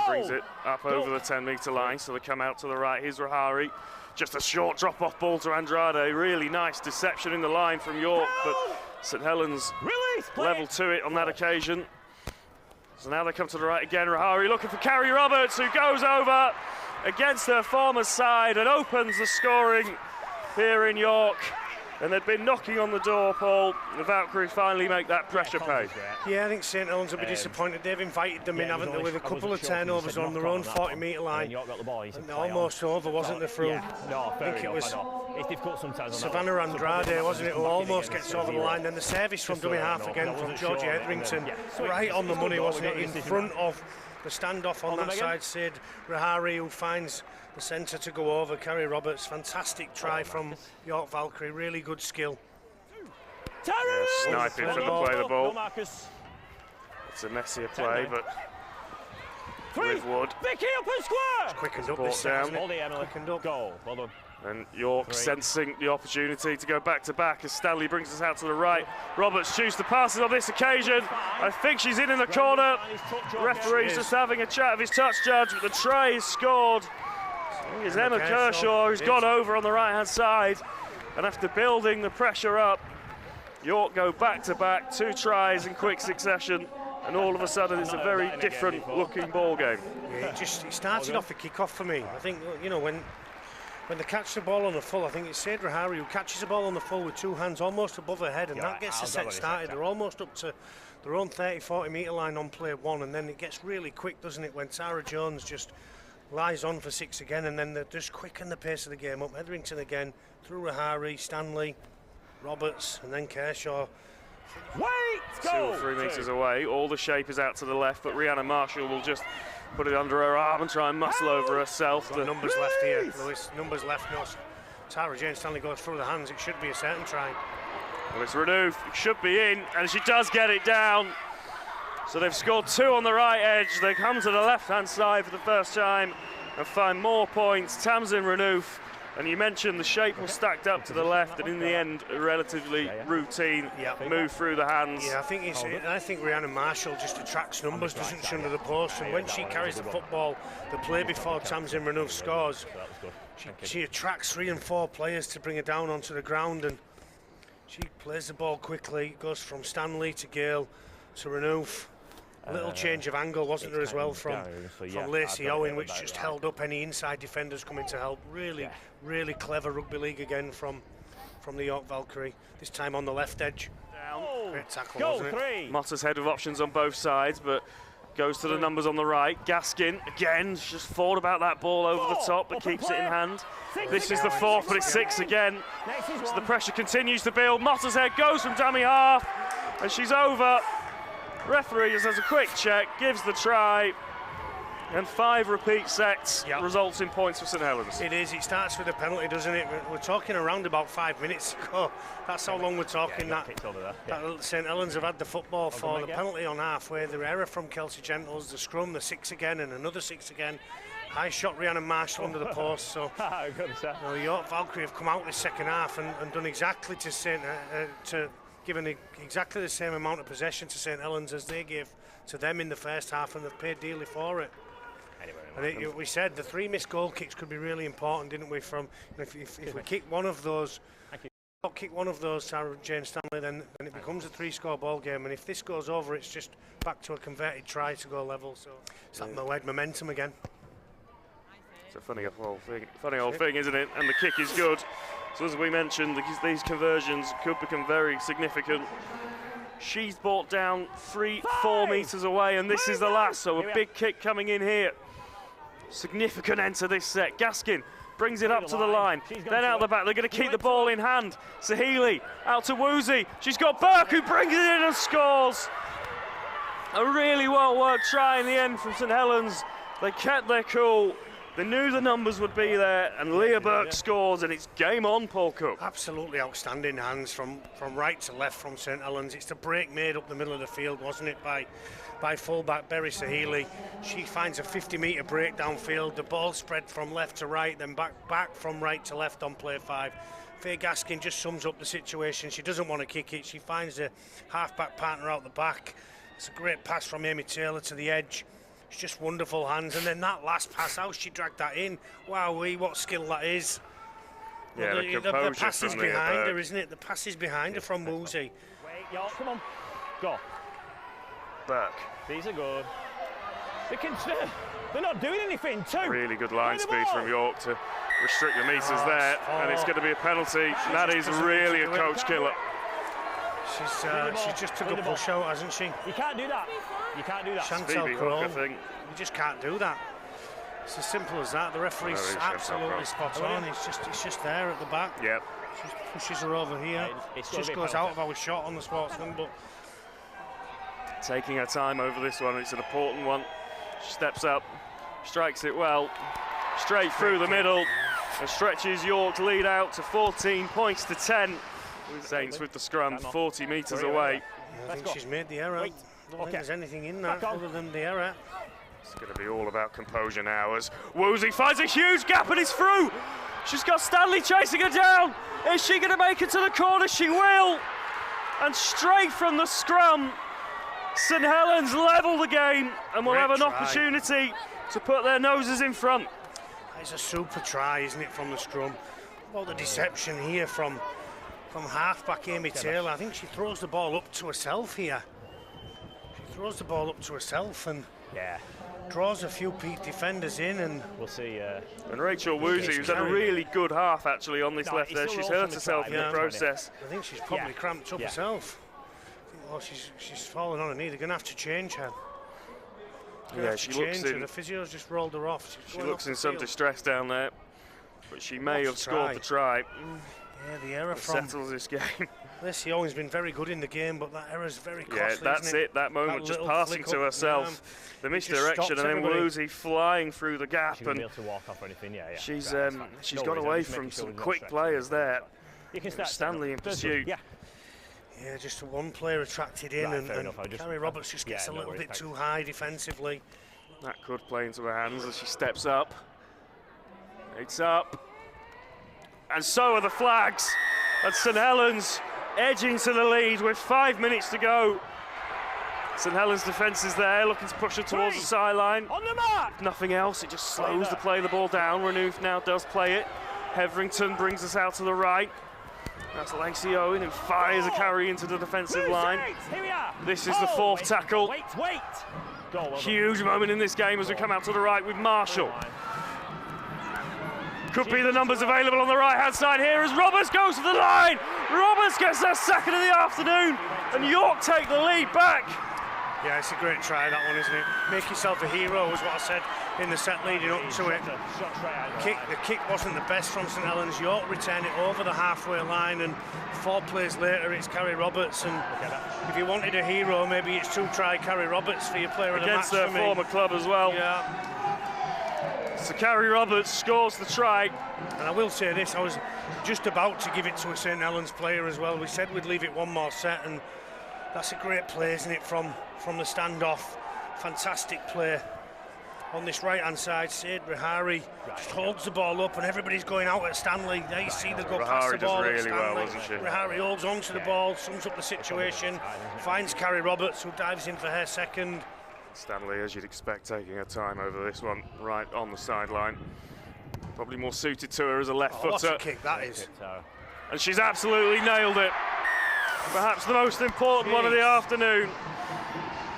brings it up over the 10-metre line, so they come out to the right. Here's Rahari. Just a short drop-off ball to Andrade. Really nice deception in the line from York, but St Helens level to it on that occasion. So now they come to the right again. Rahari looking for Carrie Roberts, who goes over against her former side and opens the scoring here in York. And they've been knocking on the door, Paul. The Valkyrie finally make that pressure pay. Yeah, I think St Helens will be disappointed. They've invited them in, haven't they, with a couple of turnovers on their own 40-metre line. And almost over, wasn't the through? No, I think it was it's difficult sometimes. Savannah Andrade, wasn't it, who almost gets over the line. Then the service from dummy half again from Georgia Etherington. Right on the money, wasn't it, in front of the standoff on that side. Sid Rahari, who finds the centre to go over. Carrie Roberts, fantastic try from York Valkyrie, really good skill. Yeah, sniping from the play the ball. It's a messier play, but with Wood. Vicky up and square! It's quickened up this down. Quickened up. Goal. Well done. And York sensing the opportunity to go back-to-back as Stanley brings us out to the right. Roberts chooses to pass it on this occasion. I think she's in the corner. Referee's just having a chat of his touch judge, but the try is scored. It's Emma Kershaw who's gone over on the right-hand side. And after building the pressure up, York go back-to-back, 2 tries in quick succession. And all of a sudden, it's a very different-looking ball game. Yeah, it started off a kick-off for me. I think, you know, when they catch the ball on the full, I think it's Sid Rahari who catches the ball on the full with 2 hands almost above her head, and that gets the set started. They're almost up to their own 30-40 metre line on play 1, and then it gets really quick, doesn't it, when Tara Jones just lies on for 6 again, and then they just quicken the pace of the game up. Etherington again, through Rahari, Stanley, Roberts, and then Kershaw. Wait, 2 or 3 metres away. All the shape is out to the left, but Rhiannon Marshall will just put it under her arm and try and muscle over herself. The numbers left here, Lewis. Numbers left. No, Tara Jane Stanley goes through the hands. It should be a certain try. Well, it's Renouf. It should be in, and she does get it down. So they've scored 2 on the right edge. They come to the left-hand side for the first time and find more points. Tamsin Renouf. And you mentioned the shape was stacked up to the left, and in the end, a relatively routine move through the hands. Yeah, I think Rhiannon Marshall just attracts numbers, doesn't she, under the post? And when she carries the football, the play before Tamsin Renouf scores, she attracts 3 and 4 players to bring her down onto the ground, and she plays the ball quickly. Goes from Stanley to Gale to Renouf. A little change of angle, wasn't there, as well, from Lacey Owen, which just held up any inside defenders coming to help. Really clever rugby league again from the York Valkyrie, this time on the left edge. Great tackle, wasn't it? Motter's head with options on both sides, but goes to the numbers on the right. Gaskin, again, just thought about that ball over the top, but keeps it in hand. This is the 4th, but it's 6 again. So the pressure continues to build. Motter's head goes from dummy half, and she's over. Referee just has a quick check, gives the try, and 5 repeat sets results in points for St Helens. It is. It starts with a penalty, doesn't it? We're talking around about 5 minutes ago. That's how long we're talking. That St Helens have had the football for. The penalty on halfway, the error from Kelsey Gentles, the scrum, the 6 again, and another 6 again. High shot Rhiannon Marshall under the post. So the York Valkyrie have come out this second half and done exactly given exactly the same amount of possession to St Helens as they gave to them in the first half, and they've paid dearly for it. And we said the 3 missed goal kicks could be really important, didn't we? From if we kick one of those, Tara Jane Stanley, then it becomes a 3-score ball game. And if this goes over, it's just back to a converted try to go level. So it's that momentum again. It's a funny old thing, isn't it? And the kick is good. So as we mentioned, these conversions could become very significant. She's brought down 3-4 metres away, and this is the last, so a big kick coming in here. Significant end to this set. Gaskin brings it up to the line, then out the back. They're going to keep the ball in hand. Sahili out to Woozy. She's got Burke, who brings it in and scores. A really well-worked try in the end from St Helens. They kept their cool. They knew the numbers would be there, and Leah Burke scores, and it's game on, Paul Cook. Absolutely outstanding hands from right to left from St Helens. It's the break made up the middle of the field, wasn't it, by fullback Berry Sahili. She finds a 50-metre break downfield. The ball spread from left to right, then back from right to left on play 5. Faye Gaskin just sums up the situation. She doesn't want to kick it. She finds a half-back partner out the back. It's a great pass from Amy Taylor to the edge. It's just wonderful hands, and then that last pass, how she dragged that in. Wowee, what skill that is. Yeah, Well, the pass is from behind her, isn't it? The pass is behind her from Woozy. Wait, York, come on. Go. Burke. These are good. They're not doing anything, too. Really good line Play the speed ball. from York to restrict the meters there, and it's going to be a penalty. That is really a coach killer. She's just took a push out, hasn't she? You can't do that. You can't do that. Chantal Phoebe Kroll. Hook, I think. You just can't do that. It's as simple as that. The referee's Well, absolutely spot on. It's just there at the back. Yep. She pushes her over here. It's Just gotta be a goes out of our shot on the sportsman, but Taking her time over this one. It's an important one. She steps up, strikes it well, straight through the middle, and stretches York's lead out to 14 points to 10. Saints with the scrum 40 metres away. I think she's made the error. I don't think there's anything in that other than the error. It's going to be all about composure now as Woozy finds a huge gap and is through. She's got Stanley chasing her down. Is she going to make it to the corner? She will. And straight from the scrum, St Helens level the game and will have an opportunity to put their noses in front. It's a super try, isn't it, from the scrum? Well, the deception here from half-back Amy Taylor. I think she throws the ball up to herself here. She throws the ball up to herself and draws a few peak defenders in, and we'll see. And Rachel Woozy, who's had a really good half actually on this left there, she's hurt herself in the process. I think she's probably cramped up herself. Well, she's fallen on her knee. They're going to have to change her. Yeah, she looks in. The physio's just rolled her off. She looks in some distress down there, but she may have scored the try. Yeah, the error from settles this game. Lissy always been very good in the game, but that error's very costly. Yeah, that's isn't it? That moment, just passing to herself, the misdirection, and then Woozy flying through the gap. She won't be able to walk off or anything. Yeah. She's got away from some quick players there. Stanley in pursuit. Yeah, just one player attracted in, and Carrie Roberts just gets a little bit too high defensively. That could play into her hands as she steps up. It's up. And so are the flags. And St Helens edging to the lead with 5 minutes to go. St Helens defence is there, looking to push her towards the sideline. On the mark! Nothing else, it just slows the play of the ball down. Renouf now does play it. Heverington brings us out to the right. That's Lacey Owen who fires a carry into the defensive line. Here we are. This is the fourth tackle. Wait. Huge moment in this game as we come out to the right with Marshall. Could be the numbers available on the right-hand side here as Roberts goes to the line. Roberts gets their second of the afternoon, and York take the lead back. Yeah, it's a great try, that one, isn't it? Make yourself a hero was what I said in the set leading up to it. The kick wasn't the best from St Helens. York returned it over the halfway line, and 4 plays later it's Carrie Roberts. And if you wanted a hero, maybe it's try Carrie Roberts for your player of the match. Against their former club as well. Yeah. So Carrie Roberts scores the try. And I will say this, I was just about to give it to a St Helens player as well. We said we'd leave it one more set, and that's a great play, isn't it, from the standoff. Fantastic play. On this right-hand side, Said Rahari just holds the ball up, and everybody's going out at Stanley. There you see the go past the ball at Stanley. Rahari holds onto the ball, sums up the situation, finds Carrie Roberts, who dives in for her second. Stanley, as you'd expect, taking her time over this one, right on the sideline. Probably more suited to her as a left footer. What a kick that is. And she's absolutely nailed it. Perhaps the most important one of the afternoon.